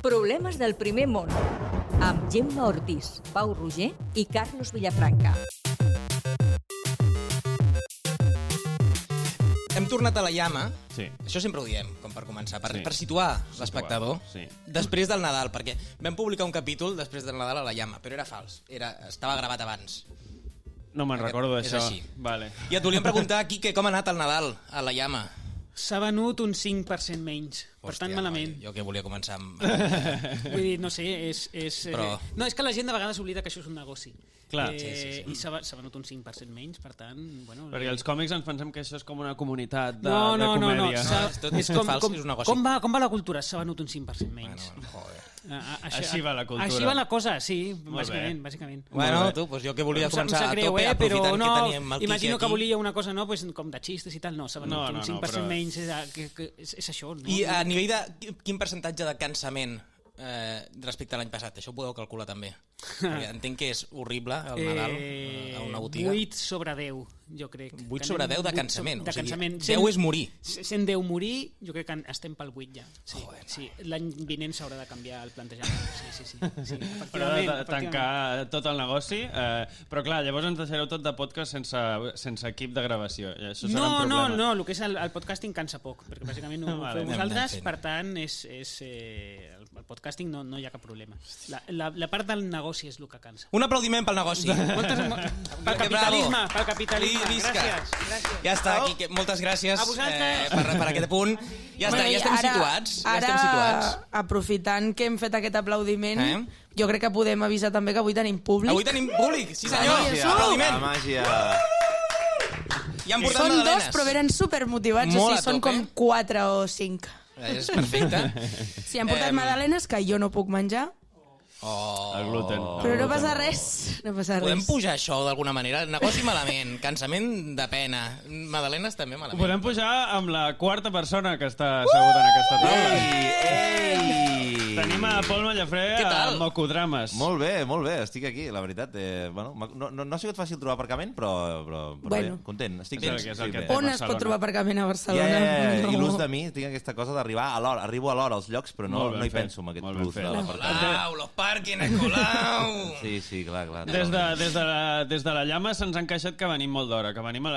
Problemes del primer món, amb Gemma Ortiz, Pau Roger i Carlos Villafranca. Hem tornat a la llama, sí. Això sempre ho diem, com per començar, per situar l'espectador després del Nadal, perquè vam publicar un capítol després del Nadal a la llama, però era fals, estava gravat abans. No me'n recordo d'això. És així. Vale. I et volíem preguntar, Quique, com ha anat el Nadal a la llama? S'ha venut un 5% menys, per tant malament. Jo que volia començar amb... Vull dir, no sé, Però... No, és que la gent de vegades oblida que això és un negoci. Clar. Sí. I s'ha venut un 5% menys, per tant... Bueno, perquè els còmics ens pensem que això és com una comunitat de comèdia. No. És fals, és un negoci. Com va la cultura? S'ha venut un 5% menys. Bueno, joder. Així va la cultura. Així va la cosa, sí, bàsicament. Bueno, tu, jo que volia començar a tope, aprofitant que teníem el Quique aquí. Imagino que volia una cosa, no, com de xistes i tal, no, s'ha venut un 5% menys, és això. I a nivell de quin percentatge de cansament respecte a l'any passat? Això ho podeu calcular també. Perquè entenc que és horrible el Nadal a una botiga. 8 sobre 10, jo crec. 8 sobre 10 de cansament. De cansament. 10 és morir. 110 morir, jo crec que estem pel 8 ja. Sí. L'any vinent s'haurà de canviar el plantejament. Sí. Però de tancar tot el negoci. Però clar, llavors ens deixareu tot de podcast sense equip de gravació. No, el que és el podcasting cansa poc, perquè bàsicament ho feu vosaltres, per tant, el podcasting no hi ha cap problema. La part del negoci és el que cansa. Un aplaudiment pel negoci. Pel capitalisme. Gràcies. Ja està, Quique, moltes gràcies per aquest punt. Ja està, ja estem situats. Ara, aprofitant que hem fet aquest aplaudiment, jo crec que podem avisar també que avui tenim públic. Avui tenim públic, sí senyor. Aplaudiment. La màgia. Són dos, però venen supermotivats, o sigui, són com 4 o 5. És perfecte. Sí, han portat magdalenes que jo no puc menjar. El gluten. Però no passa res. Podem pujar això d'alguna manera? Negoci malament, cansament de pena, magdalenes també malament. Ho podem pujar amb la quarta persona que està asseguda en aquesta taula. Tenim a Pol Mallafré a Mocodrames. Molt bé, estic aquí, la veritat. No ha sigut fàcil trobar aparcament, però bé, content. On es pot trobar aparcament a Barcelona? I l'ús de mi, tinc aquesta cosa d'arribar a l'hora. Arribo a l'hora als llocs, però no hi penso en aquest plus de l'aparcament. Parking, Colau! Sí, clar. Des de la llama se'ns han queixat que venim molt d'hora, que venim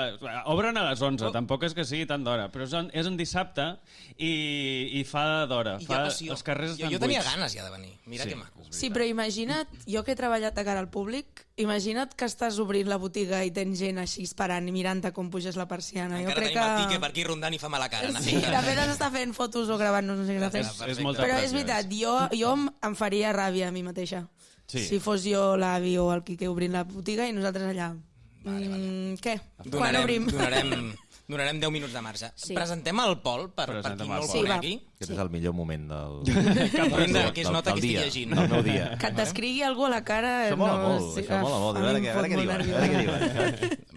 obren a les 11, tampoc és que sigui tant d'hora, però és un dissabte i fa d'hora, els carrers estan buits. Jo tenia ganes ja de venir, mira que maco. Sí, però imagina't, jo que he treballat de cara al públic, imagina't que estàs obrint la botiga i tens gent així esperant i mirant-te com puges la persiana. Encara tenim el Quique per aquí rondant i fa mala cara. Sí, de fet està fent fotos o gravant-nos, no sé què està fent. Però és veritat, jo em faria ràbia a mi mateixa. Si fos jo l'avi o el Quique obrint la botiga i nosaltres allà. Què? Quan obrim? Donarem 10 minuts de marge. Presentem el Pol per qui no el conec aquí. Aquest és el millor moment del que es nota que estic llegint. Del meu dia. Que et descrigui algú a la cara. Això mola molt. A veure què diuen.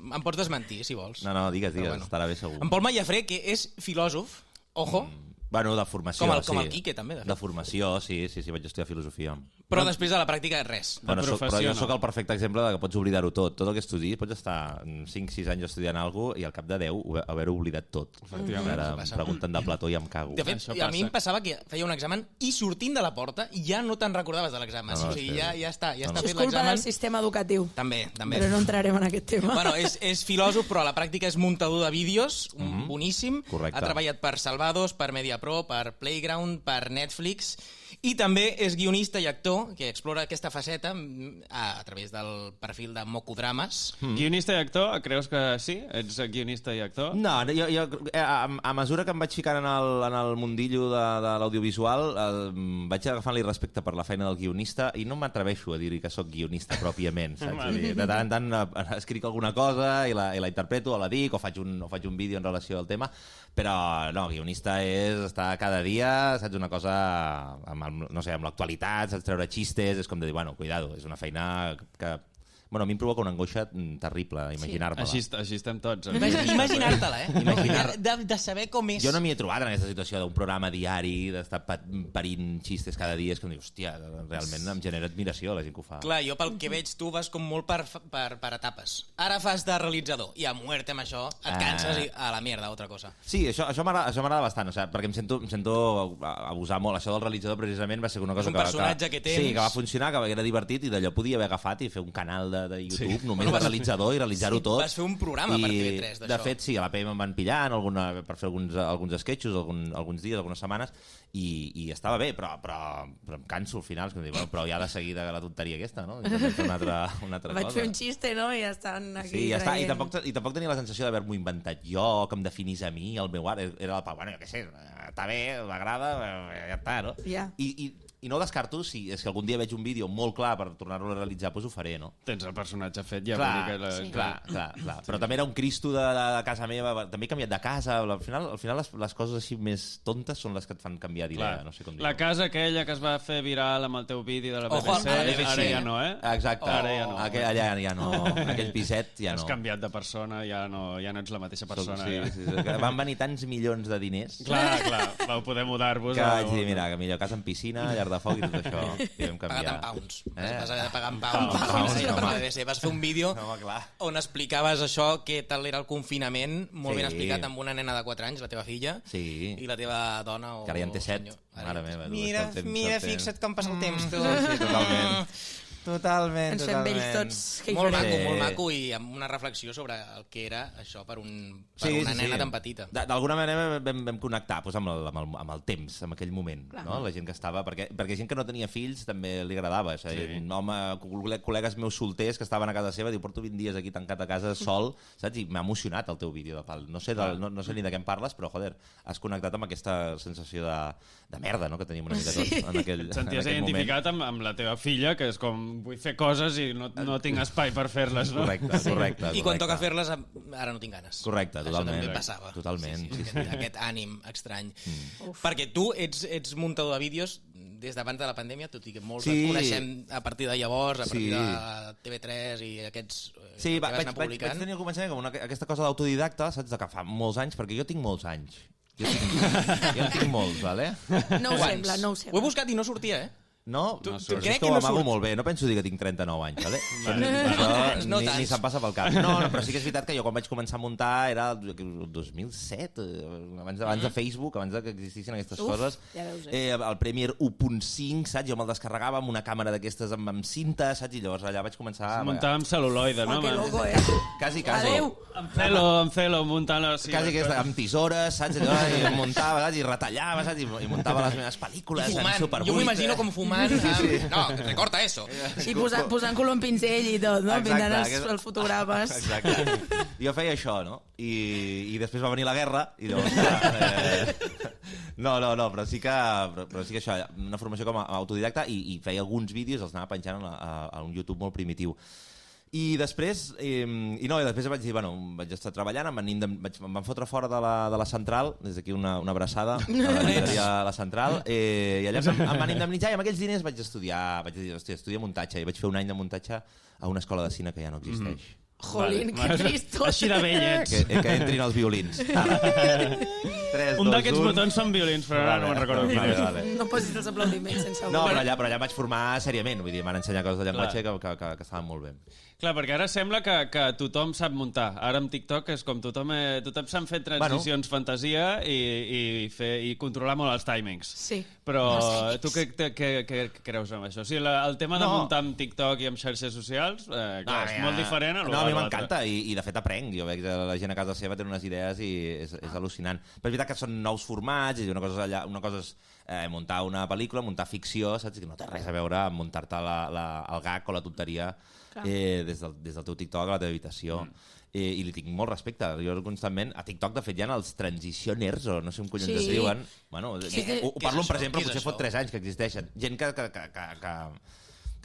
Em pots desmentir, si vols. No, digues, estarà bé segur. En Pol Mallafré, que és filòsof, ojo. Bueno, de formació, com el Quique, també. De formació, sí, vaig estudiar filosofia. Però després de la pràctica, res. Però jo sóc el perfecte exemple que pots oblidar-ho tot. Tot el que estudiïs, pots estar 5-6 anys estudiant alguna cosa i al cap de 10 haver-ho oblidat tot. Ara em pregunten de Plató i em cago. De fet, a mi em passava que feia un examen i sortint de la porta ja no te'n recordaves de l'examen. O sigui, ja està fet l'examen. És culpa del sistema educatiu. També. Però no entrarem en aquest tema. Bueno, és filòsof, però a la pràctica és muntador de vídeos, boníssim. Ha treballat per Salvados, per Mediapro, per Playground, per Netflix, i també és guionista i actor, que explora aquesta faceta a través del perfil de Mocodrames. Guionista i actor? Creus que sí? Ets guionista i actor? No, jo a mesura que em vaig ficant en el mundillo de l'audiovisual vaig agafant-li respecte per la feina del guionista i no m'atreveixo a dir-hi que sóc guionista pròpiament, saps? De tant en tant escric alguna cosa i la interpreto o la dic o faig un vídeo en relació al tema, però no, guionista és estar cada dia, saps, una cosa amb l'actualitat, saps, treure xistes, és com de dir, bueno, cuidado, és una feina que Bueno, a mi em provoca una angoixa terrible, imaginar-me-la. Així estem tots. Imaginar-te-la, de saber com és. Jo no m'hi he trobat en aquesta situació d'un programa diari, d'estar parint xistes cada dia, és que em dius, hòstia, realment em genera admiració la gent que ho fa. Clar, jo pel que veig tu vas com molt per etapes. Ara fas de realitzador i a muerte amb això et canses i a la mierda, altra cosa. Sí, això m'agrada bastant, o sigui, perquè em sento abusar molt. Això del realitzador precisament va ser una cosa és un personatge que tens. Sí, que va funcionar, que era divertit i d'allò podia haver agafat i fer un canal de YouTube només de realitzador i realitzar-ho tot. Vas fer un programa per TV3 d'això. De fet, sí, a la PM em van pillar per fer alguns sketchos, alguns dies, algunes setmanes, i estava bé, però em canso al final, però ja de seguida la tonteria aquesta, no? Una altra cosa. Vaig fer un xiste, no? I ja estan aquí. Sí, ja està, i tampoc tenia la sensació d'haver-m'ho inventat jo, que em definís a mi, el meu art, era el Pau, bueno, jo què sé, està bé, m'agrada, ja està, no? Ja. I no ho descarto, si és que algun dia veig un vídeo molt clar per tornar-lo a realitzar, doncs ho faré, no? Tens el personatge fet, ja. Clar. Però també era un Cristo de casa meva, també he canviat de casa, al final les coses així més tontes són les que et fan canviar d'idea, no sé com dir-ho. La casa aquella que es va fer viral amb el teu vídeo de la BBC, ara ja no, Exacte, ara ja no. Allà ja no, aquell piset ja no. Has canviat de persona, ja no ets la mateixa persona. Sí. Van venir tants milions de diners. Clar, vau poder mudar-vos. Que vaig dir, mira, que millor casa en piscina, llar de foc i tot això. Pagat en pounds. Vas haver de pagar en pounds. Vas fer un vídeo on explicaves això, què tal era el confinament, molt ben explicat, amb una nena de 4 anys, la teva filla, i la teva dona. Que ara ja en té 7. Mare meva. Mira, fixa't com passa el temps, tu. Sí, totalment. Totalment. Ens fem vells tots. Molt maco i amb una reflexió sobre el que era això per una nena tan petita. D'alguna manera vam connectar amb el temps, amb aquell moment. No? La gent que estava... Perquè gent que no tenia fills també li agradava. Un home, col·legues meus solters que estaven a casa seva, diu, porto 20 dies aquí tancat a casa sol, saps? I m'ha emocionat el teu vídeo de Pal. No sé ni de què em parles, però, joder, has connectat amb aquesta sensació de merda, no?, que teníem una mica tots en aquell moment. Et senties identificat amb la teva filla, que és com, vull fer coses i no tinc espai per fer-les, no? Correcte. I quan toca fer-les, ara no tinc ganes. Correcte, totalment. Això també passava. Totalment. Aquest ànim estrany. Perquè tu ets muntador de vídeos des d'abans de la pandèmia, tot i que molts et coneixem a partir de llavors, a partir de TV3 i aquests que vas anar publicant. Vaig tenir al començament com aquesta cosa d'autodidacta, saps, de que fa molts anys, perquè jo tinc molts anys. Jo en tinc molts, vale? No ho sembla. Ho he buscat i no sortia, No? Crec que ho amago molt bé. No penso dir que tinc 39 anys, vale? Ni se'm passa pel cap. No, però sí que és veritat que jo quan vaig començar a muntar era el 2007, abans de Facebook, abans que existissin aquestes coses. El Premiere 1.5, saps? Jo me'l descarregava amb una càmera d'aquestes amb cinta, saps? I llavors allà vaig començar... Muntar amb cel·luloide, no? Que loco, Quasi. Adéu! Amb celo, muntant-lo... Quasi que amb tisores, saps? I muntava, i retallava, saps? I muntava les meves pel·lícules en Super 8. Jo m'imagino com fumant. No, recorta eso. I posant color en pincell i tot, no? Pintant els fotografes. Exacte. Jo feia això, no? I després va venir la guerra i llavors... No, però sí que això, una formació com a autodidacta i feia alguns vídeos, els anava penjant a un YouTube molt primitiu. I després vaig dir, vaig estar treballant, em van fotre fora de la central, des d'aquí una abraçada a la llibreria de la central, i allà em van indemnitzar i amb aquells diners vaig estudiar muntatge, i vaig fer un any de muntatge a una escola de cine que ja no existeix. Jolín, que tristos. Així de vell ets. Que entrin els violins. 3, un d'aquests botons són violins, però ara no me'n recordo quin és. No posis els aplaudiments sense No, però allà em vaig formar seriament, vull dir, m'han ensenyat coses de llenguatge que estaven molt bé. Clar, perquè ara sembla que tothom sap muntar. Ara amb TikTok és com tothom s'han fet transicions fantasia i controlar molt els timings. Sí. Però tu què creus amb això? O sigui, el tema de muntar amb TikTok i amb xarxes socials, clar, és molt diferent. No, a mi m'encanta i de fet aprenc. Jo veig que la gent a casa seva té unes idees i és al·lucinant. Però és veritat que són nous formats i una cosa és muntar una pel·lícula, muntar ficció, saps? Que no té res a veure amb muntar-te el gag o la tonteria des del teu TikTok a la teva habitació. I li tinc molt respecte. Jo constantment, a TikTok de fet hi ha els transitioners, o no sé com collons es diuen. Ho parlo en present, però potser fot 3 anys que existeixen. Gent que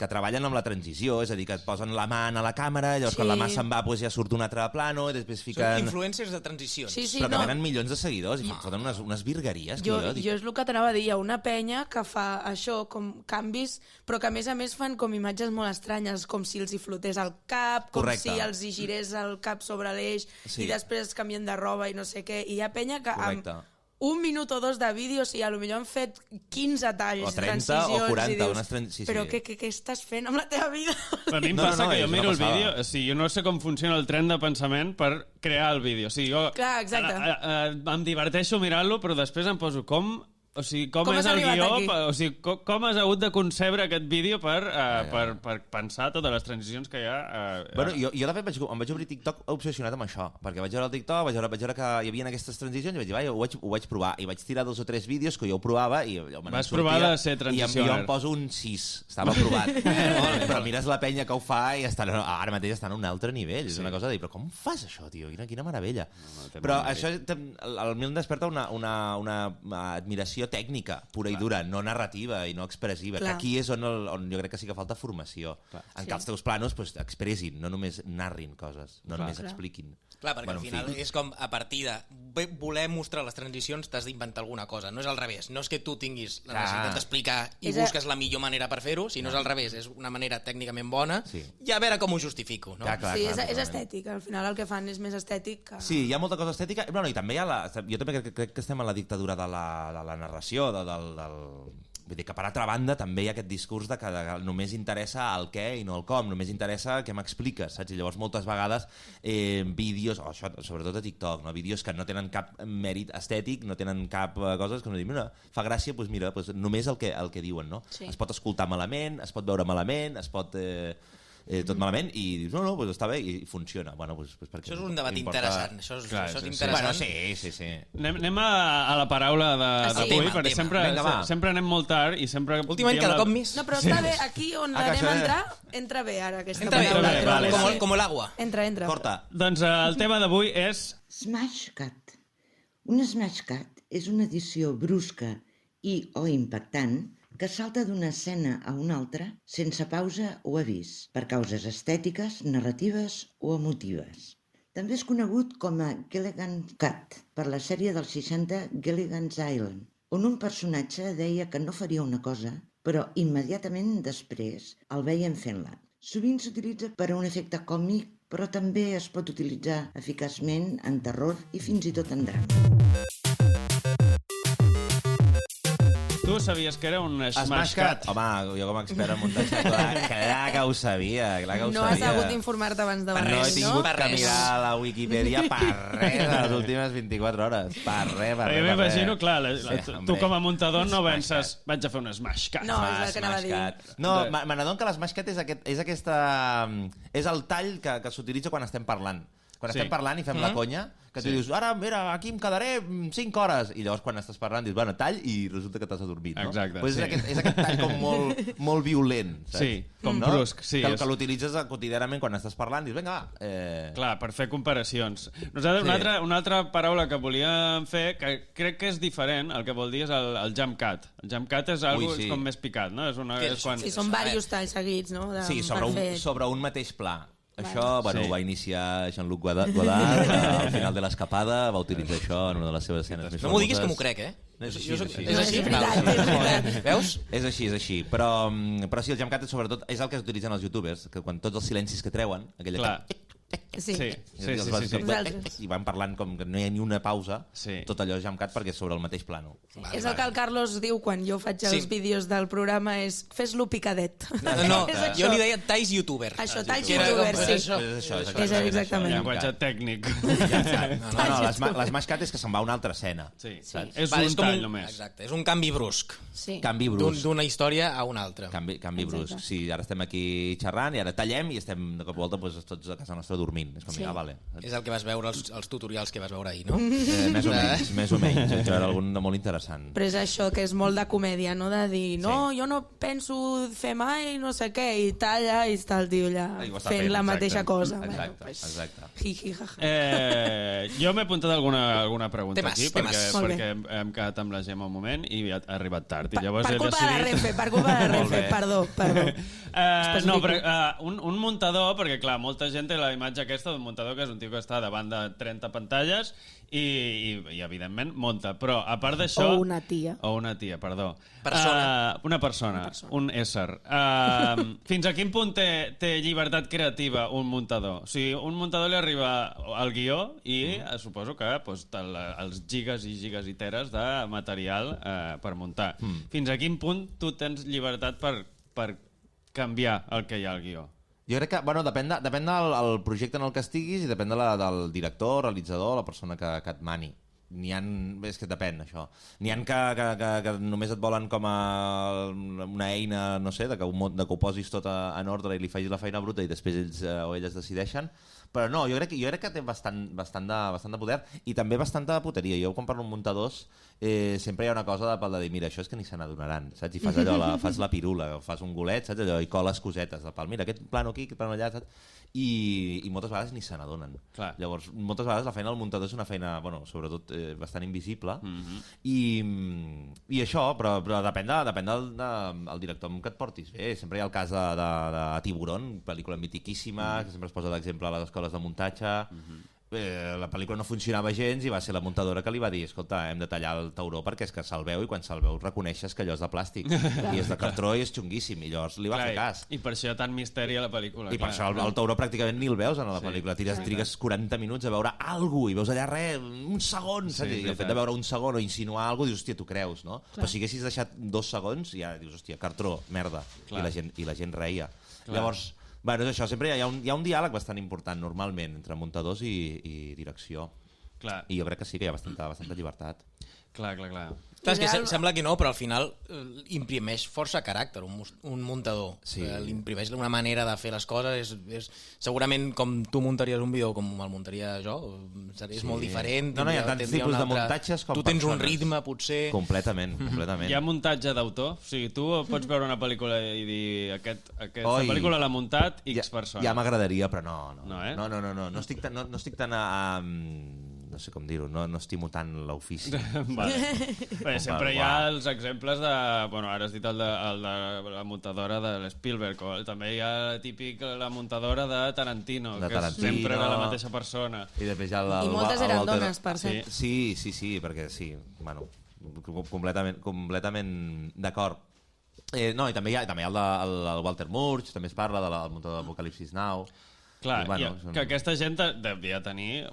que treballen amb la transició, és a dir, que et posen la mà a la càmera, llavors quan la mà se'n va ja surt un altre plano, i després fiquen... Són influencers de transicions. Però que tenen milions de seguidors i foten unes virgueries. Jo és el que t'anava a dir, hi ha una penya que fa això, com canvis, però que a més fan com imatges molt estranyes, com si els hi flotés el cap, com si els hi girés el cap sobre l'eix, i després es canvien de roba i no sé què, i hi ha penya que amb 1 minut o 2 de vídeo, o potser han fet 15 talls, o 30 transicions, o 40, i dius, però què estàs fent amb la teva vida? A mi em passa que jo miro el vídeo, o sigui, jo no sé com funciona el tren de pensament per crear el vídeo. O sigui, jo em diverteixo mirant-lo, però després em poso com és el guió, com has hagut de concebre aquest vídeo per pensar totes les transicions que hi ha. Bueno, jo de fet em vaig obrir TikTok obsessionat amb això, perquè vaig veure el TikTok, vaig veure que hi havia aquestes transicions i vaig dir, ho vaig provar, i vaig tirar 2 o 3 vídeos que jo ho provava i vas provar de ser transicionar. I jo em poso un 6, estava provat. Però mires la penya que ho fa i ara mateix està en un altre nivell, és una cosa de dir, però com fas això, tio? Quina meravella. Però això al mi em desperta una admiració tècnica, pura i dura, no narrativa i no expressiva, que aquí és on jo crec que sí que falta formació. En que els teus planos expressin, no només narrin coses, no només expliquin. Clar, perquè al final és com a partir de voler mostrar les transicions t'has d'inventar alguna cosa, no és al revés, no és que tu tinguis la necessitat d'explicar i busques la millor manera per fer-ho, sinó és al revés, és una manera tècnicament bona i a veure com ho justifico. Sí, és estètic, al final el que fan és més estètic que... Sí, hi ha molta cosa estètica, i també hi ha jo també crec que estem en la dictadura de la narració, vull dir que per altra banda també hi ha aquest discurs de que només interessa el què i no el com, només interessa què m'expliques, saps? I llavors moltes vegades vídeos, això, sobretot a TikTok, vídeos que no tenen cap mèrit estètic, no tenen cap cosa, que no diuen, mira, fa gràcia, doncs mira, només el que diuen, no? Es pot escoltar malament, es pot veure malament, es pot... tot malament i dius, no, està bé i funciona. Perquè això és un debat interessant. Això és interessant. Sí. Anem a la paraula d'avui, perquè sempre anem molt tard i sempre... Últimament cada cop més. No, però està bé, aquí on anem a entrar, entra bé ara aquesta paraula. Com l'agua. Entra. Corta. Doncs el tema d'avui és... Smash cut. Un smash cut és una edició brusca o impactant que salta d'una escena a una altra sense pausa o avís, per causes estètiques, narratives o emotives. També és conegut com a Gilligan Cut per la sèrie dels 60 Gilligan's Island, on un personatge deia que no faria una cosa, però immediatament després el veien fent-la. Sovint s'utilitza per a un efecte còmic, però també es pot utilitzar eficaçment en terror i fins i tot en drama. Tu sabies que era un smash cut? Home, jo com a expert en muntatge, clar que ho sabia. No has hagut d'informar-te abans de res, no? No he tingut que mirar la Wikipedia per res a les últimes 24 hores. Per res. Jo m'imagino, clar, tu com a muntador no penses vaig a fer un smash cut. No, és el que anava a dir. No, me n'adono que l'smash cut és el tall que s'utilitza quan estem parlant. Quan estem parlant i fem la conya, que tu dius, ara, mira, aquí em quedaré 5 hores, i llavors quan estàs parlant dius, bueno, tall, i resulta que t'has adormit, no? Exacte, pues és aquest tall com molt violent, saps? Sí, com brusc, sí. Que l'utilitzes quotidianament quan estàs parlant, dius, vinga, va. Clar, per fer comparacions. Nosaltres, una altra paraula que volíem fer, que crec que és diferent, el que vol dir és el jump cut. El jump cut és algo com més picat, no? Sí, són diversos talls seguits, no? Sí, sobre un mateix pla. Això, ho va iniciar Jean-Luc Godard, al final de l'Escapada, va utilitzar això en una de les seves escenes més famoses. No m'ho diguis que m'ho crec, És així? Veus? És així. Però sí, el jump cut sobretot és el que utilitzen els youtubers, que quan tots els silencis que treuen, aquella... Sí. I van parlant com que no hi ha ni una pausa, tot allò jump cut perquè és sobre el mateix plano. És el que el Carlos diu quan jo faig els vídeos del programa, és fes-lo picadet. No, jo li deia talls youtuber. Això, talls youtuber, sí. És exactament. Llenguatge tècnic. No, l'smash cut és que se'n va a una altra escena. És un tall només. Exacte, és un canvi brusc. Canvi brusc. D'una història a una altra. Canvi brusc. Sí, ara estem aquí xerrant i ara tallem i estem de cop i volta tots a casa nostra dormint. És com, vale. És el que vas veure, els tutorials que vas veure ahir, no? Més o menys. Vaig veure algun de molt interessant. Però és això, que és molt de comèdia, no? De dir, no, jo no penso fer mai no sé què, i talla, i està el tio allà fent la mateixa cosa. Exacte. Jo m'he apuntat alguna pregunta aquí, perquè hem quedat amb la Gemma un moment i ha arribat tard. Per culpa de la Renfe, perdó. No, però un muntador, perquè clar, molta gent té la imatge aquesta d'un muntador que és un tio que està davant de 30 pantalles i evidentment munta, però a part d'això... O una tia, perdó. Una persona, un ésser. Fins a quin punt té llibertat creativa un muntador? O sigui, un muntador li arriba al guió i suposo que els gigas i gigas i teres de material per muntar. Fins a quin punt tu tens llibertat per canviar el que hi ha al guió? Jo crec que, depèn del projecte en el que estiguis i depèn del director, realitzador, la persona que et mani. És que depèn, això. N'hi ha que només et volen com a una eina, no sé, que ho posis tot en ordre i li facis la feina bruta i després ells o elles decideixen. Però no, jo crec que té bastant de poder i també bastanta puteria. Jo quan parlo amb muntadors sempre hi ha una cosa de dir, mira, això és que ni se n'adonaran, saps? I fas allò, fas la pirula, fas un golet, saps? Allò, i coles cosetes de pal. Mira, aquest plano aquí, aquest plano allà, saps? I moltes vegades ni se n'adonen. Llavors, moltes vegades la feina del muntador és una feina, sobretot bastant invisible i això, però depèn del director amb què et portis bé. Sempre hi ha el cas de Tiburón, pel·lícula mitiquíssima, que sempre es posa d'exemple a les escoles de muntatge. La pel·lícula no funcionava gens i va ser la muntadora que li va dir, escolta, hem de tallar el tauró perquè és que se'l veu i quan se'l veu reconeixes que allò és de plàstic i és de cartró i és xunguíssim i llavors li va fer cas. I per això hi ha tant misteri a la pel·lícula. I per això el tauró pràcticament ni el veus en la pel·lícula, trigues 40 minuts a veure alguna cosa i veus allà un segon, i el fet de veure un segon o insinuar alguna cosa, dius, hòstia, tu creus, no? Però si haguessis deixat 2 segons ja dius, hòstia, cartró, merda, i la gent reia. Llavors, és això, sempre hi ha un diàleg bastant important normalment entre muntadors i direcció. I jo crec que sí que hi ha bastanta llibertat. Clar. És que sembla que no, però al final imprimeix força caràcter un muntador. L'imprimeix una manera de fer les coses. Segurament com tu muntaries un vídeo com el muntaria jo, és molt diferent. No, hi ha tants tipus de muntatges com tu tens un ritme, potser... Completament. Hi ha muntatge d'autor? O sigui, tu pots veure una pel·lícula i dir aquesta pel·lícula l'ha muntat X persona. Ja m'agradaria, però no. No estic tan a... no sé com dir-ho, no estimo tant l'ofici. Sempre hi ha els exemples de... ara has dit el de la muntadora de l'Spielberg, o també hi ha típic la muntadora de Tarantino, que sempre era la mateixa persona. I després hi ha I moltes eren dones, per cert. Sí, perquè sí, completament d'acord. No, i també hi ha el Walter Murch, també es parla del muntador d'Apocalipsis Now. Clar, que aquesta gent devia tenir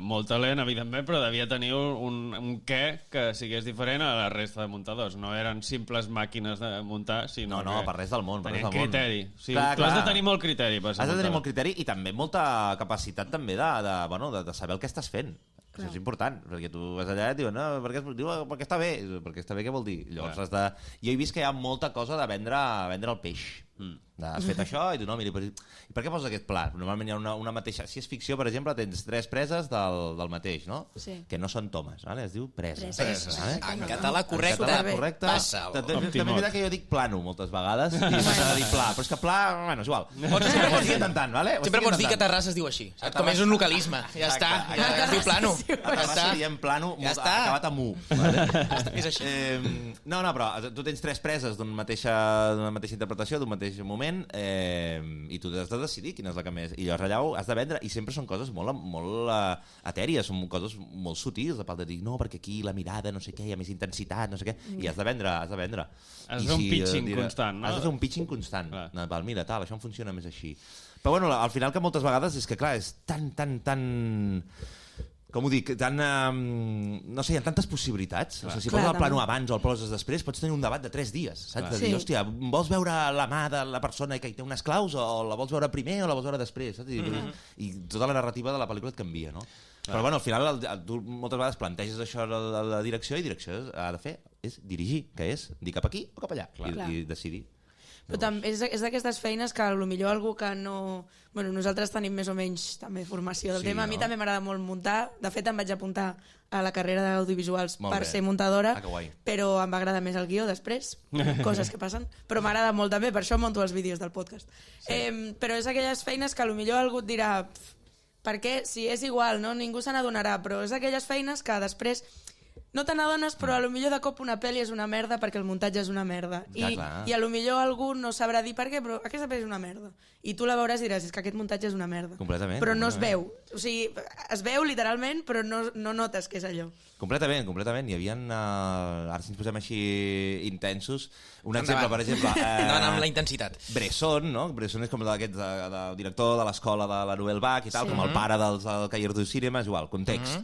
molt talent, evidentment, però devia tenir un què que sigués diferent a la resta de muntadors. No eren simples màquines de muntar, sinó que... No, per res del món. Tenien criteri. Tu has de tenir molt criteri per ser muntador. Has de tenir molt criteri i també molta capacitat també de saber el que estàs fent. Això és important, perquè tu vas allà i et diuen, no, perquè està bé. Perquè està bé, què vol dir? Llavors jo he vist que hi ha molta cosa de vendre el peix. Has fet això i tu no, mira, i per què poses aquest pla? Normalment hi ha una mateixa... Si és ficció, per exemple, tens 3 preses del mateix, no? Sí. Que no són tomes, es diu preses. En català correcte. Passa. També és veritat que jo dic plano moltes vegades i m'agrada dir pla, però és que pla, és igual. Pots dir intentant, vale? Sempre pots dir que Terrassa es diu així. Com és un localisme, ja està. Es diu plano. Terrassa diem plano acabat amb U. És així. No, però tu tens 3 preses d'una mateixa interpretació, d'un mateix moment, i tu has de decidir quina és la que més... I llavors allà has de vendre, i sempre són coses molt etèries, són coses molt sutils, a part de dir, no, perquè aquí la mirada, no sé què, hi ha més intensitat, no sé què, i has de vendre. Has de fer un pitching constant, no? Has de fer un pitching constant. Mira, això em funciona més així. Però al final que moltes vegades és que, clar, és tan... Com ho dic? No sé, hi ha tantes possibilitats. O sigui, si poses el plano abans o el poses després, pots tenir un debat de 3 dies. Saps? De dir, hòstia, vols veure la mà de la persona que hi té unes claus o la vols veure primer o la vols veure després? Saps? I tota la narrativa de la pel·lícula et canvia, no? Però al final tu moltes vegades planteges això a la direcció i direcció ha de fer és dirigir, que és dir cap aquí o cap allà i decidir. Però és d'aquestes feines que potser algú que no... Bueno, nosaltres tenim més o menys també formació del tema. A mi també m'agrada molt muntar. De fet, em vaig apuntar a la carrera d'audiovisuals per ser muntadora, però em va agradar més el guió després, coses que passen. Però m'agrada molt també, per això monto els vídeos del podcast. Però és aquelles feines que potser algú et dirà perquè si és igual, no? Ningú se n'adonarà, però és aquelles feines que després no te n'adones, però potser de cop una pel·li és una merda perquè el muntatge és una merda. I potser algú no sabrà dir per què, però aquesta pel·li és una merda. I tu la veuràs i diràs, és que aquest muntatge és una merda. Completament. Però no es veu. O sigui, es veu literalment, però no notes que és allò. Completament. Hi havia, ara si ens posem així intensos, un exemple, per exemple... Endavant amb la intensitat. Bresson, no? Bresson és com d'aquest director de l'escola de la Nouvelle Vague i tal, com el pare del Cahiers du Cinema, és igual, context.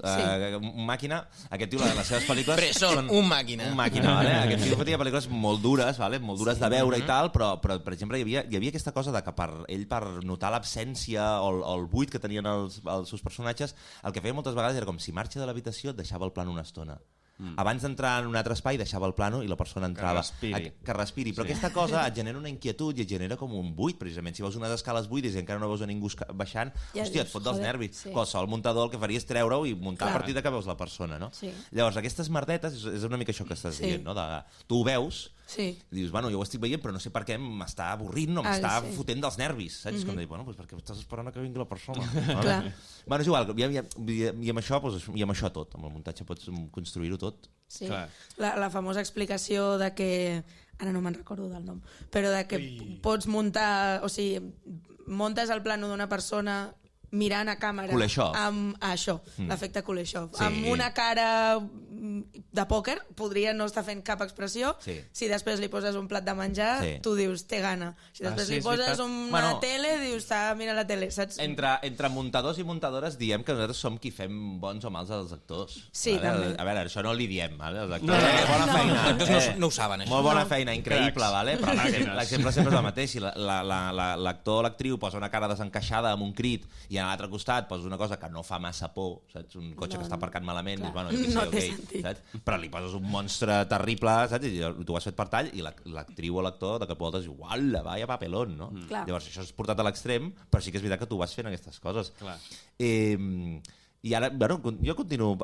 Màquina, aquest tio, les seves pel·lícules... Bresson, un màquina. Un màquina, vale? Aquest tio feia pel·lícules molt dures, vale? Molt dures de veure i tal, però per exemple, hi havia aquesta cosa de que ell, per notar l'absència o el buit que tenien els seus personatges, el que feia moltes vegades era com si marxa de l'habitació et deixava el plano una estona. Abans d'entrar en un altre espai deixava el plano i la persona entrava. Que respiri. Però aquesta cosa et genera una inquietud i et genera com un buit, precisament. Si veus unes escales buides i encara no veus a ningú baixant, hòstia, et fot dels nervis. Qualsevol muntador el que faria és treure-ho i muntar a partir de que veus la persona, no? Llavors, aquestes merdetes és una mica això que estàs dient, no? Tu ho veus i dius, bueno, jo ho estic veient però no sé per què m'està avorrint o m'està fotent dels nervis, saps? Com de dir, bueno, perquè estàs esperant que vingui la persona. Bueno, és igual, i amb això tot, amb el muntatge pots construir-ho tot. La famosa explicació de que, ara no me'n recordo del nom, però de que pots muntar, o sigui, montes el plano d'una persona mirant a càmera amb això, l'efecte Kuleshov, amb una cara de pòquer, podria no estar fent cap expressió. Si després li poses un plat de menjar, tu dius, té gana. Si després li poses una tele, dius, està mirant la tele, saps? Entre muntadors i muntadores diem que nosaltres som qui fem bons o mals als actors. Sí, també. A veure, això no li diem, els actors, bona feina. Els actors no ho saben, això. Molt bona feina, increïble, però l'exemple sempre és el mateix. Si l'actor o l'actriu posa una cara desencaixada amb un crit i a l'altre costat poses una cosa que no fa massa por, saps? Un cotxe que està aparcat malament, dius, bueno, jo què sé, saps? Però li poses un monstre terrible, saps? I tu ho has fet per tall i l'actriu o l'actor de cap volta diu, uala, vaya papelón, no? Llavors això és portat a l'extrem, però sí que és veritat que tu vas fent aquestes coses. I ara, bueno, jo continuo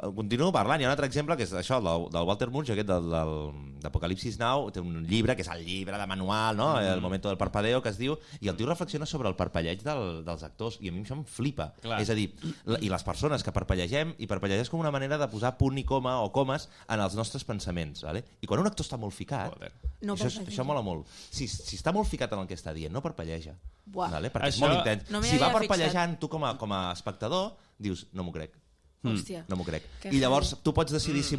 parlant. Hi ha un altre exemple, que és això, del Walter Murch, aquest d'Apocalipsis Now. Té un llibre, que és el llibre de manual, no? El momento del parpadeo, que es diu, i el tio reflexiona sobre el parpelleig dels actors, i a mi això em flipa. És a dir, i les persones que parpellegem, i parpellejar és com una manera de posar punt i coma o comes en els nostres pensaments, vale? I quan un actor està molt ficat, això mola molt. Si està molt ficat en el que està dient, no parpelleja, vale? Perquè és molt intens. Si va parpellejant, tu com a espectador dius, no m'ho crec. No m'ho crec. I llavors tu pots decidir si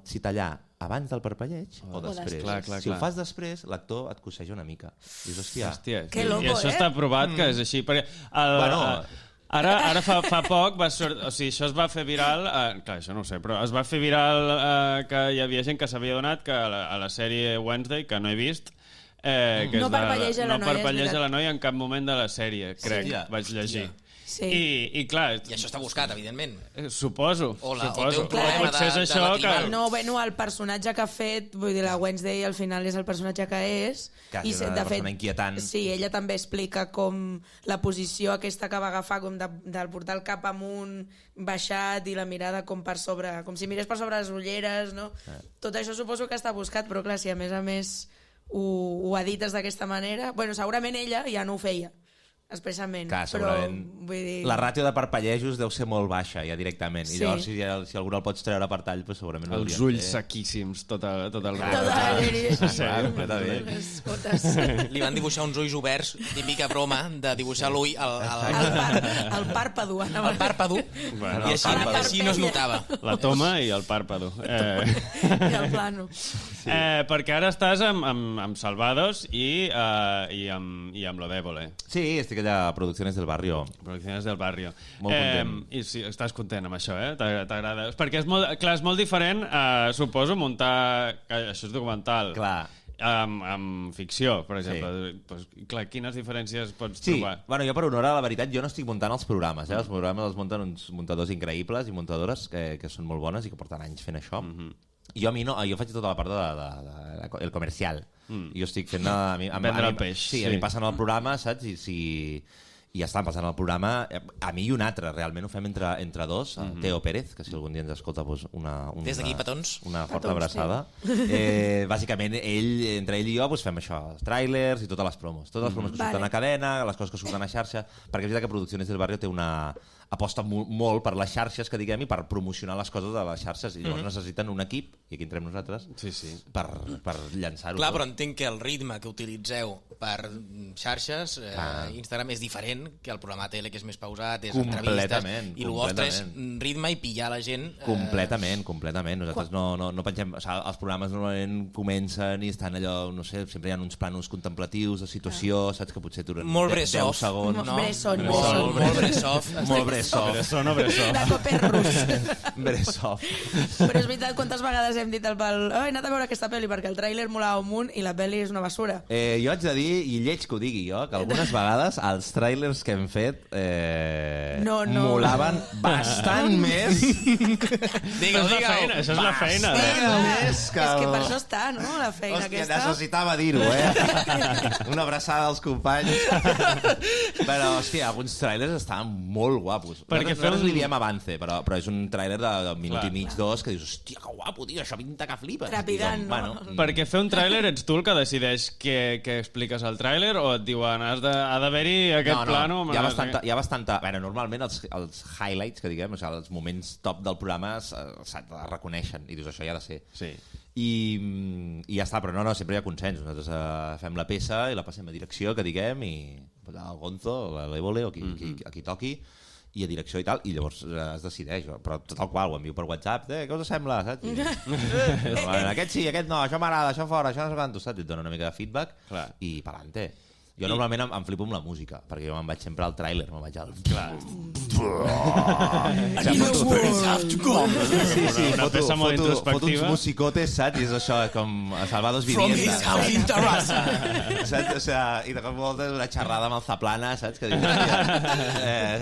si tallar abans del parpelleig o després. Si ho fas després, l'actor et cosseja una mica. Dius, hòstia, que loco, i això està provat que és així. Ara fa poc va sortir, o sigui, això es va fer viral, clar, això no ho sé, però es va fer viral que hi havia gent que s'havia donat que a la sèrie Wednesday, que no he vist, no parpelleja la noia en cap moment de la sèrie, crec, vaig llegir. I clar... I això està buscat, evidentment. Suposo. O té un problema potser és això que... No, bueno, el personatge que ha fet, vull dir, la Wednesday al final és el personatge que és. Que és una persona inquietant. Sí, ella també explica com la posició aquesta que va agafar, com de portar el cap amunt, baixat, i la mirada com per sobre, com si mirés per sobre les ulleres, no? Tot això suposo que està buscat, però clar, si a més ho edites d'aquesta manera... Bueno, segurament ella ja no ho feia expressament, però vull dir... La ràtio de parpellejos deu ser molt baixa ja directament, i llavors si algú el pots treure per tall, pues segurament els ulls sequíssims tot el rato. Li van dibuixar uns ulls oberts, típica broma de dibuixar l'ull al pàrpado. El pàrpado, i així no es notava. La toma i el pàrpado. I el plano. Perquè ara estàs amb Salvados i amb Lo Débole. Sí, estic allà a Producciones del Barrio. Producciones del Barrio. Molt content. I sí, estàs content amb això, eh? T'agrada? Perquè és molt diferent, suposo, muntar... Això és documental. Clar. Amb ficció, per exemple. Pues, clar, quines diferències pots trobar? Bueno, jo per honor a la veritat, jo no estic muntant els programes. Els programes els munten uns muntadors increïbles i muntadores que són molt bones i que porten anys fent això. Jo faig tota la part del comercial. Jo estic fent... Vendre el peix. Sí, a mi passen el programa, saps? I ja estan passant el programa. A mi i un altre, realment ho fem entre dos. Teo Pérez, que si algun dia ens escolta, des d'aquí, petons. Una forta abraçada. Bàsicament, entre ell i jo fem això, els tràilers i totes les promos. Totes les promos que surten a cadena, les coses que surten a xarxa, perquè és veritat que Producciones del Barrio té una aposta molt per les xarxes, que diguem, i per promocionar les coses de les xarxes, i llavors necessiten un equip, i aquí entrem nosaltres, per llançar-ho. Clar, però entenc que el ritme que utilitzeu per xarxes, Instagram és diferent que el programa tele, que és més pausat, és entrevistes, i el vostre és ritme i pillar la gent... Completament. Nosaltres no pensem... Els programes normalment comencen i estan allò, no sé, sempre hi ha uns planos contemplatius de situació, saps, que potser duren 10 segons. Molt Bressoff. Molt Bressoff. De Coperrus. Bressoff. Però és veritat, quantes vegades hem dit al Pal he anat a veure aquesta pel·li perquè el tràiler molava un munt i la pel·li és una basura. Jo haig de dir, i lleig que ho digui jo, que algunes vegades els tràilers que hem fet molaven bastant més. Digue-ho. Això és la feina. És que per això està, no? La feina aquesta. Necessitava dir-ho, Una abraçada als companys. Però, hòstia, alguns tràilers estaven molt guapos. Nosaltres li diem avance, però és un tràiler de minut i mig, dos, que dius, hòstia, que guapo, tio, això pinta que flipes. Trepidant, no? Perquè fer un tràiler ets tu el que decideix què expliques al tràiler o et diuen ha d'haver-hi aquest plano? Hi ha bastanta... Normalment els highlights, que diguem, els moments top del programa es reconeixen i dius, això hi ha de ser. Sí. I ja està, però sempre hi ha consens. Nosaltres fem la peça i la passem a direcció, que diguem, i el Gonzo, l'Evole o qui toqui, i a direcció i tal, i llavors es decideix, però tal qual, ho envio per WhatsApp, què us sembla, saps? Aquest sí, aquest no, això m'agrada, això fora, això no sé quant, saps? Et dona una mica de feedback i pa'lante. Jo normalment em flipo amb la música, perquè jo me'n vaig sempre al tràiler, me'n vaig al... Una peça molt introspectiva. Fot uns musicotes, saps? I és això, com a Salvados Vivienda. From his house in Terrassa. Saps? O sea, i de cop voltes una xerrada amb el Zaplana, saps? Que dius,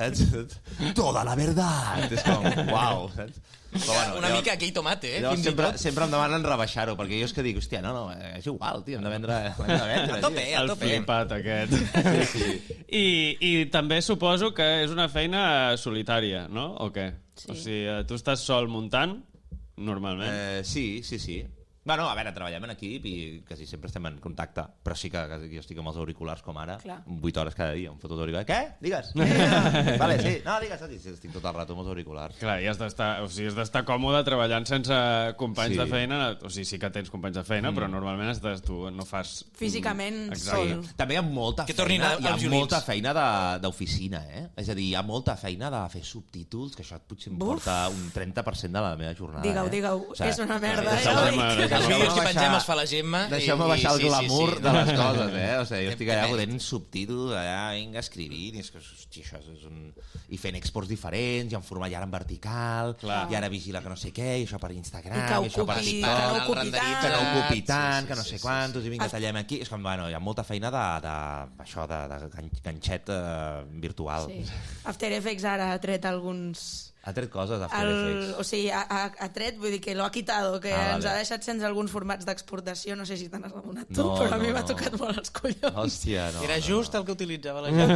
saps? Toda la verdad. És com, uau, saps? Una mica aquell tomate, sempre em demanen rebaixar-ho, perquè jo és que dic, hòstia, no, és igual, tio, hem de vendre. A tope. El flipat aquest. I també suposo que és una feina solitària, no? O què? O sigui, tu estàs sol muntant, normalment? Sí. Bueno, a veure, treballem en equip i quasi sempre estem en contacte, però sí que jo estic amb els auriculars com ara, 8 hores cada dia, em foto d'auriculars. Què? Digues? Vale, sí. No, digues. Estic tot el rato amb els auriculars. Clar, i has d'estar còmode treballant sense companys de feina, o sigui, sí que tens companys de feina, però normalment tu no fas... Físicament sol. També hi ha molta feina d'oficina, És a dir, hi ha molta feina de fer subtítols, que això potser em porta un 30% de la meva jornada. Digueu, és una merda, els vídeos que pengem els fa la Gemma. Deixeu-me baixar el glamour de les coses, O sigui, jo estic allà fotent subtítols, allà, vinga, escrivint, i és que, hòstia, això és un... I fent exports diferents, i en format ja en vertical, i ara vigila que no sé què, i això per Instagram, i això per TikTok, que no ocupi tant, que no sé quantos, i vinga, tallem aquí. És com, bueno, hi ha molta feina d'això, de ganxet virtual. After Effects ara ha tret alguns... Ha tret coses d'After Effects. O sigui, ha tret, vull dir que lo ha quitado, que ens ha deixat sense alguns formats d'exportació, no sé si t'han adonat tu, però a mi m'ha tocat molt els collons. Hòstia, no. Era just el que utilitzava la gent.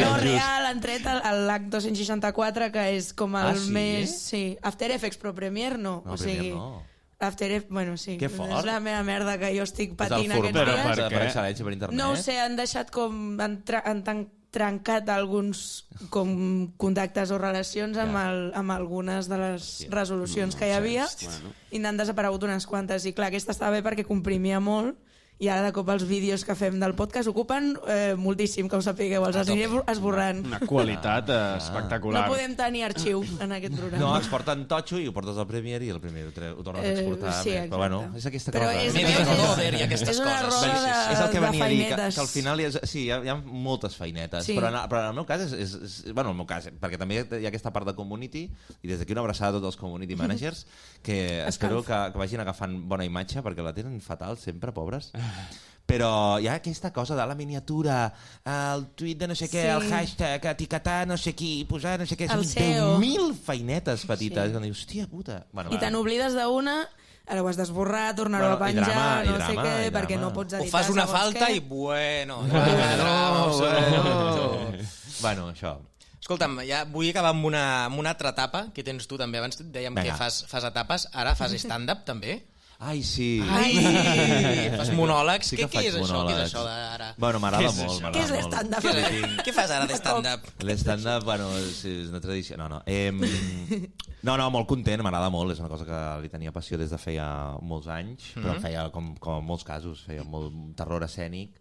No, real, han tret l'Act 264, que és com el més... Sí, After Effects, però Premiere no. No, Premiere no. After Effects, bueno, sí. Que fort. És la meva merda que jo estic patint aquests dies. Però per excel·lència per internet. No ho sé, han deixat com... Han trencat alguns com contactes o relacions amb algunes de les resolucions que hi havia i n'han desaparegut unes quantes. I clar, aquesta estava bé perquè comprimia molt i ara de cop els vídeos que fem del podcast ocupen moltíssim, que ho sapigueu, els aniré esborrant. Una qualitat espectacular. No podem tenir arxiu en aquest programa. No, exporten totxo i ho portes al Premiere i el Premiere ho tornes a exportar. Sí, però bueno, és aquesta cosa. És una roda és el que venia a dir, que al final sí, hi ha moltes feinetes, però en el meu cas bueno, en el meu cas, perquè també hi ha aquesta part de community i des d'aquí una abraçada a tots els community managers que espero que vagin agafant bona imatge perquè la tenen fatal sempre, pobres. Però hi ha aquesta cosa de la miniatura, el tuit de no sé què, el hashtag, etiquetar no sé qui, posar no sé què, són 10.000 feinetes petites. I dius, hòstia puta. I te n'oblides d'una ara ho has d'esborrar, tornar-ho a penjar, no sé què, perquè no pots editar. O fas una falta i bueno... Bueno, això... Escolta'm, ja vull acabar amb una altra etapa que tens tu també. Abans dèiem que fas etapes, ara fas stand-up també. Ai, sí. Fas monòlegs. Què és això? Què és això d'ara? Bueno, m'agrada molt. Què és l'stand-up? Què fas ara de stand-up? L'stand-up, bueno, és una tradició. No, molt content, m'agrada molt. És una cosa que li tenia passió des de feia molts anys, però em feia, com en molts casos, feia molt terror escènic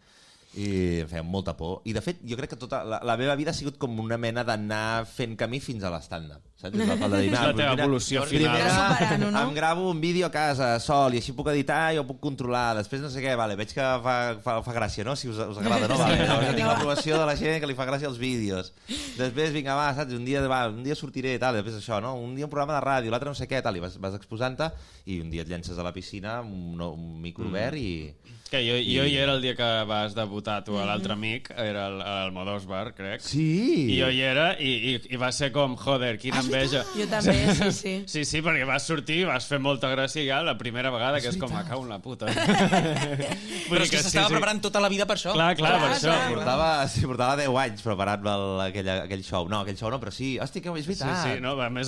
i em feia molta por. I de fet, jo crec que tota la meva vida ha sigut com una mena d'anar fent camí fins a l'stand-up. Saps? És la teva evolució final. Primer em gravo un vídeo a casa sol i així puc editar i ho puc controlar. Després no sé què, veig que fa gràcia, no? Si us agrada, no? Llavors tinc l'aprovació de la gent que li fa gràcia els vídeos. Després, vinga, saps? Un dia sortiré i tal, després això, no? Un dia un programa de ràdio, l'altre no sé què, tal, i vas exposant-te i un dia et llences a la piscina amb un micro obert i... Que jo hi era el dia que vas debutar tu a l'altre amic, era el Modosbar, crec. Sí! I jo hi era i va ser com, joder, quina enveja. Jo també, sí. Sí, perquè vas sortir i vas fer molta gràcia ja la primera vegada, que és com, cau en la puta. Però és que s'estava preparant tota la vida per això. Clar, per això. Portava 10 anys preparant aquell show. No, aquell show no, però sí. Hòstia, que és veritat. Sí, no, a més,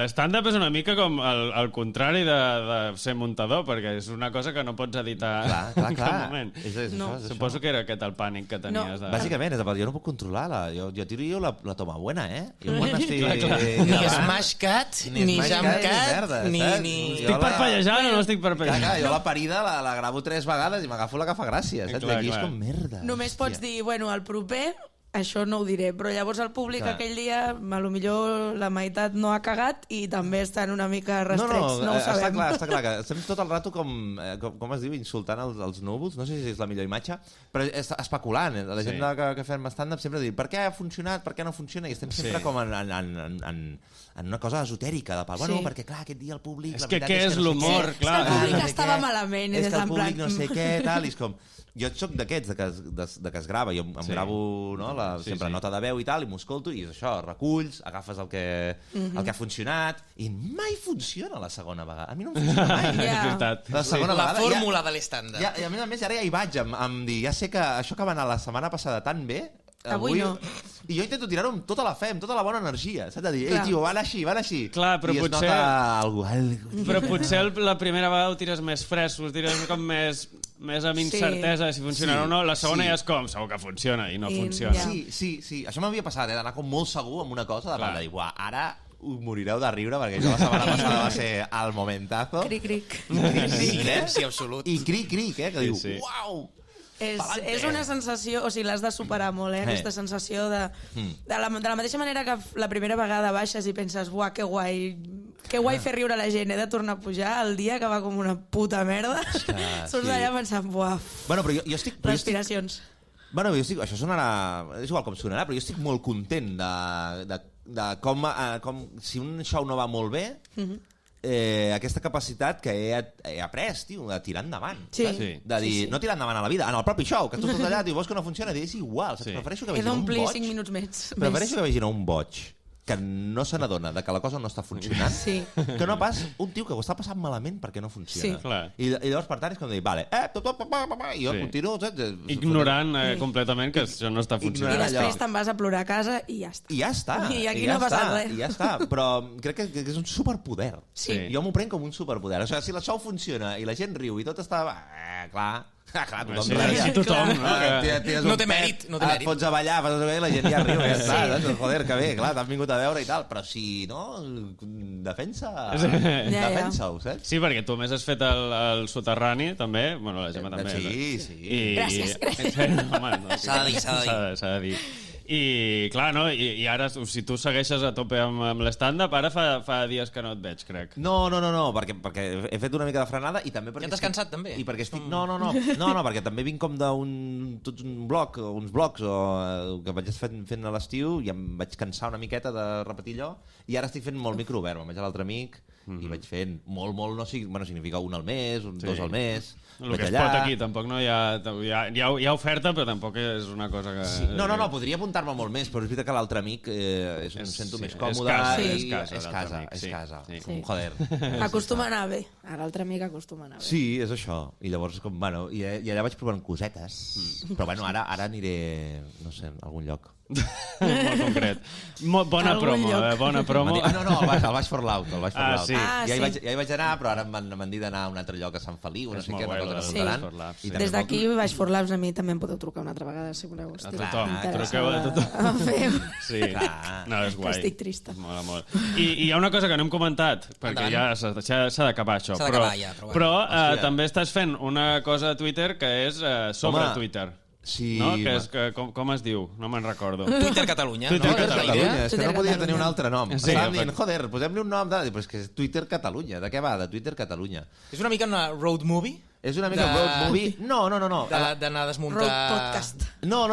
l'stand-up és una mica com el contrari de ser muntador, perquè és una cosa que no pots editar en cap moment. Suposo que era aquest el pànic que tenies. Bàsicament, jo no puc controlar-la. Jo tiro la toma buena, Jo quan estic... Ni Smash Cat, ni Jam Cat, ni... Estic parpellejant o no estic parpellejant? Jo la parida la gravo 3 vegades i m'agafo la que fa gràcia, saps? Aquí és com merda. Només pots dir, bueno, el proper... Això no ho diré, però llavors el públic aquell dia, potser la meitat no ha cagat i també estan una mica restrets, no ho sabem. Està clar que estem tot el rato com es diu, insultant els núvols, no sé si és la millor imatge, però especulant. La gent que fem stand-up sempre diu per què ha funcionat, per què no funciona, i estem sempre com en una cosa esotèrica de pal. Bueno, perquè clar, aquest dia el públic... És que què és l'humor, clar. El públic estava malament. És que el públic no sé què, tal, i és com... Jo soc d'aquests, de que es grava, jo em gravo sempre nota de veu i tal, i m'ho escolto, i és això, reculls, agafes el que ha funcionat, i mai funciona la segona vegada. A mi no em funciona mai. La fórmula de l'estàndard. I a més ara ja hi vaig, amb dir, ja sé que això que va anar la setmana passada tan bé, avui no. I jo intento tirar-ho amb tota la fe, amb tota la bona energia, saps? De dir, ei, tio, van així. Clar, però i es potser... nota algú. Però potser la primera vegada ho tires més fresc, ho tires com més amb incertesa si funcionarà o no. La segona ja és com, segur que funciona, i no funciona. Sí. Això m'havia passat, d'anar com molt segur amb una cosa, de dir, ara us morireu de riure, perquè això la setmana passada va ser el momentazo. Cric. Silenci absolut. I cric, que diu, uau! És una sensació, o sigui, l'has de superar molt, aquesta sensació de la mateixa manera que la primera vegada baixes i penses, buah, que guai fer riure la gent, he de tornar a pujar el dia que va com una puta merda. Surts d'allà pensant, buah, respiracions. Bueno, això sonarà... És igual com sonarà, però jo estic molt content de com si un show no va molt bé... aquesta capacitat que he après, tio, de tirar endavant. De dir, no tirar endavant a la vida, en el propi show, que tu estàs allà, i vols que no funciona, és igual. Prefereixo que vegin un boig. 5 minuts més. Prefereixo que vegin un boig que no se n'adona que la cosa no està funcionant, que no pas un tio que ho està passant malament perquè no funciona. I llavors, per tant, és com dir, vale, i jo continuo... Ignorant completament que això no està funcionant. I després te'n vas a plorar a casa i ja està. I ja està. I aquí no ha passat res. I ja està, però crec que és un superpoder. Jo m'ho prenc com un superpoder. O sigui, si el show funciona i la gent riu i tot està... Clar, tothom, no té mèrit. Et fots a ballar, i la gent ja riu, ja està. Joder, que bé, clar, t'han vingut a veure i tal, però si no, defensa-ho, saps? Sí, perquè tu més has fet el soterrani, també, bueno, la Gemma també. Sí. Gràcies. S'ha de dir. I clar, no? I ara, si tu segueixes a tope amb l'stand-up, ara fa dies que no et veig, crec. No, perquè he fet una mica de frenada i també perquè... Ja t'has cansat, també? I perquè estic... No, perquè també vinc com uns blocs que vaig fent a l'estiu i em vaig cansar una miqueta de repetir allò i ara estic fent molt micro obert. Me'n vaig a l'altre amic i vaig fent molt, no significa un al mes, dos al mes. El que es pot aquí, tampoc no hi ha oferta, però tampoc és una cosa que... No, podria apuntar-me molt més, però és veritat que l'altre amic em sento més còmode i és casa. Joder. Acostuma a anar bé. L'altre amic acostuma a anar bé. Sí, és això. I llavors, i allà vaig provant cosetes. Però bueno, ara aniré, no sé, a algun lloc. Molt concret. Bona promo. No, al Baix for Loud. Sí. Ja hi vaig anar, però ara m'han dit d'anar a un altre lloc a Sant Feliu, no sé què, una cosa que sí. Des d'aquí, Baix for Labs, a mi també em podeu trucar una altra vegada, si voleu. A tothom, truqueu a tothom. Sí, no, és guai. Estic trista. Mola molt. I hi ha una cosa que no hem comentat, perquè ja s'ha d'acabar això, però també estàs fent una cosa a Twitter que és sobre Twitter. Sí, no? Com es diu? No me'n recordo. Twitter Catalunya. És que no podia tenir un altre nom. Estàvem dient, joder, posem-li un nom però és que és Twitter Catalunya. De què va? De Twitter Catalunya. És una mica una road movie? És una mica road movie. No. D'anar a desmuntar... Road podcast. No.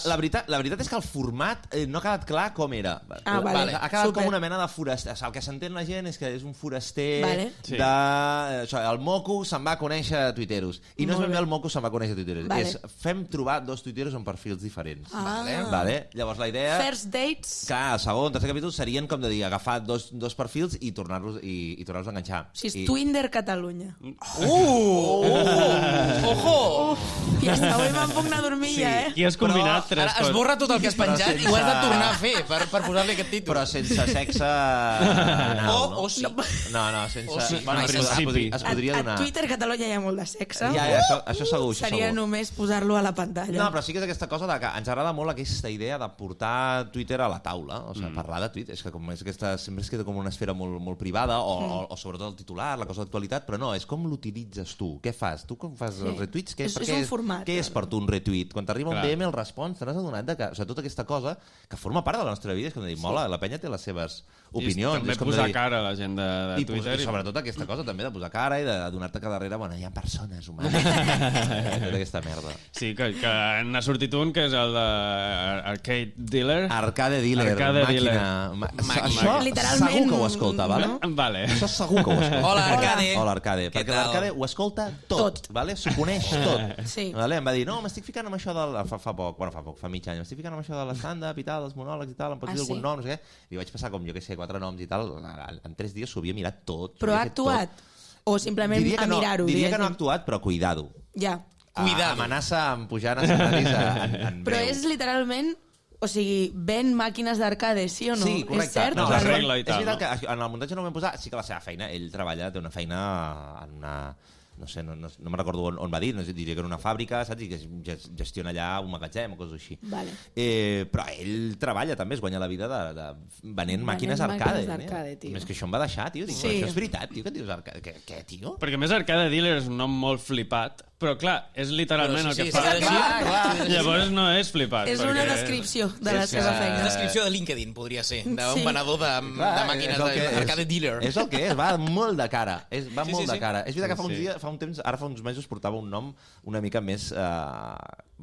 La veritat és que el format no ha quedat clar com era. Vale. Ha quedat com una mena de foraster. El que s'entén la gent és que és un foraster el Moco se'n va conèixer a tuiteros. I no és ben bé el Moco se'n va conèixer a tuiteros. És fem trobar dos tuiteros amb perfils diferents. Llavors la idea... First dates. Clar, el segon, tercer capítol serien com de dir, agafar dos perfils i tornar-los a enganxar. O sigui, és Twinder Catalunya. Ojo! Ja està, avui me'n puc anar a dormir ja, Qui has combinat tres coses? Ara esborra tot el que has penjat i ho has de tornar a fer per posar-li aquest títol. Però sense sexe anal, o sí. No, sense... Es podria donar... A Twitter Catalunya hi ha molt de sexe. Ja, això segur. Seria només posar-lo a la pantalla. No, però sí que és aquesta cosa que ens agrada molt aquesta idea de portar Twitter a la taula, o sigui, parlar de Twitter. És que sempre es queda com una esfera molt privada, o sobretot el titular, la cosa d'actualitat, però no, és com l'utilitzes tu. Què fas? Tu com fas els retuits? És un format. Què és per tu un retuit? Quan t'arriba un DM el respons, te n'has adonat que tota aquesta cosa que forma part de la nostra vida, és com dir, mola, la penya té les seves opinions. I també posar cara a la gent de Twitter. I sobretot aquesta cosa també de posar cara i d'adonar-te que darrere, hi ha persones humanes. Tota aquesta merda. Sí, que n'ha sortit un que és el d'Arcade Dealer. Arcade Dealer, màquina. Això segur que ho escolta, vale? Això segur que ho escolta. Hola, Arcade. Perquè l'Arcade ho escolta tot. S'ho coneix tot. Sí. Em va dir, no, m'estic ficant amb això del... Fa mig any, m'estic ficant amb això de l'stand-up i tal, dels monòlegs i tal, em pots dir algun nom, no sé què. I vaig passar com, jo què sé, 4 noms i tal, en 3 dies s'ho havia mirat tot. Però ha actuat? O simplement a mirar-ho? Diria que no ha actuat, però cuidado. Ja. Amenaça amb pujar a escenaris en Però és literalment... O sigui, ven màquines d'arcade, sí o no? Sí, correcte. És cert? No, és veritat que en el muntatge no ho vam posar, sí que la seva feina, ell té una feina en una... No sé, no me'n recordo on va dir, diria que era una fàbrica, saps? I que gestiona allà un magatzem o coses així. Vale. Però ell treballa també, es guanya la vida venent màquines arcade. És que això em va deixar, tio. Dic, això és veritat, tio, que et dius arcade. Què, tio? Perquè més Arcade Dealer és un nom molt flipat, però clar, és literalment el que fa. Llavors no és flipat. És una descripció de la seva feina. Una descripció de LinkedIn, podria ser, d'un venedor de màquines d'Arcade Dealer. És el que és, va molt de cara. Va molt de cara. És veritat que fa uns mesos portava un nom una mica més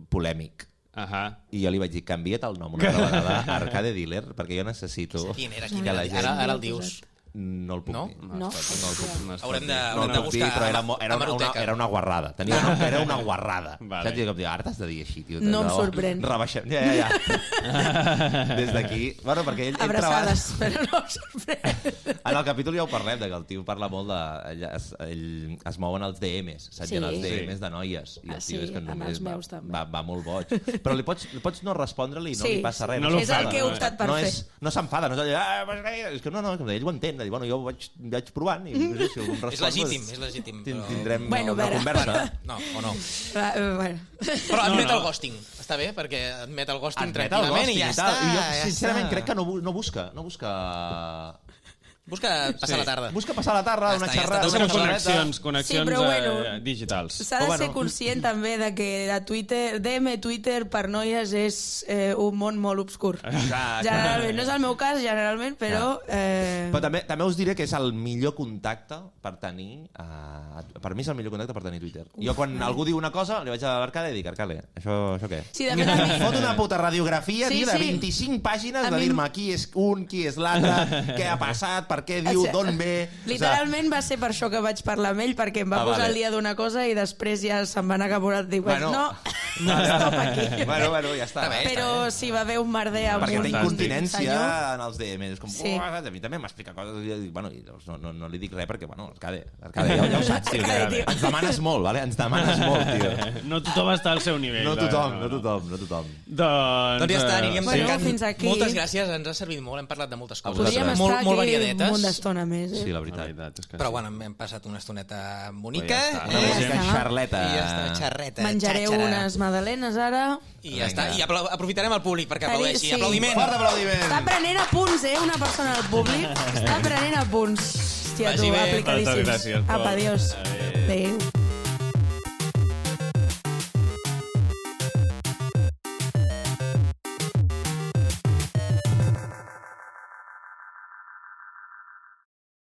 polèmic. I jo li vaig dir, canvia't el nom una altra vegada a Arcade Dealer, perquè jo necessito que la gent... Ara el dius. No el puc dir. No? Haurem de buscar era una guarrada. Tenia nom que era una guarrada. Saps? Ara t'has de dir així, tio. No em sorprèn. Rebaixem. Ja. Des d'aquí. Bueno, perquè ell abraçades, però no em sorprèn. En el capítol ja ho parlem, que el tio parla molt de... Ell es mouen els DMs, saps? Els DMs de noies. I el tio és que només va molt boig. Però li pots no respondre-li i no li passa res. És el que he optat per fer. No s'enfada, no és allà... És que no, ell ho entén. Bueno, jo ho vaig provant i no sé si algun respon... És legítim. Tindrem una conversa. No, o no. Però admet el ghosting. Està bé, perquè admet el ghosting tranquil·lament i ja està. Jo, sincerament, crec que no busca... Busca passar la tarda. Busca passar la tarda, una xerrada... Connexions digitals. S'ha de ser conscient també de que DM Twitter per noies és un món molt obscur. Generalment, no és el meu cas, generalment, però... Però també us diré que és el millor contacte per tenir... Per mi és el millor contacte per tenir Twitter. Jo quan algú diu una cosa, li vaig a l'Arcade i dic, Arcade, això què? Sí, de fet, a mi... Fot una puta radiografia de 25 pàgines de dir-me qui és un, qui és l'altre, què ha passat, per què diu, d'on ve... Literalment va ser per això que vaig parlar amb ell, perquè em va posar el dia d'una cosa i després ja se'n va anar cap a un altre. Dic, no, stop aquí. Bueno, ja està. Però sí, va haver un merder amb perquè un té incontinència senyor. en els DMs. És com, a mi també m'explica coses i no li dic res perquè, Arcade, ja ho saps, tio. Ens demanes molt, vale? Ens demanes molt, tio. No tothom està al seu nivell. No tothom. Doncs ja està, aniríem tancant. Fins aquí. Moltes gràcies, ens ha servit molt, hem parlat de moltes coses. Podríem estar aquí un munt d'estona més. Sí, la veritat. Però bueno, hem passat una estoneta bonica. Una xarleta. Menjaré unes magdalenes ara. I ja està. I aprofitarem el públic perquè aplaudeixi. Aplaudiment. Fort aplaudiment. Està prenent apunts, una persona al públic. Està prenent apunts. Hòstia, tu, aplicadíssims. Gràcies. Apa, adiós. Adéu.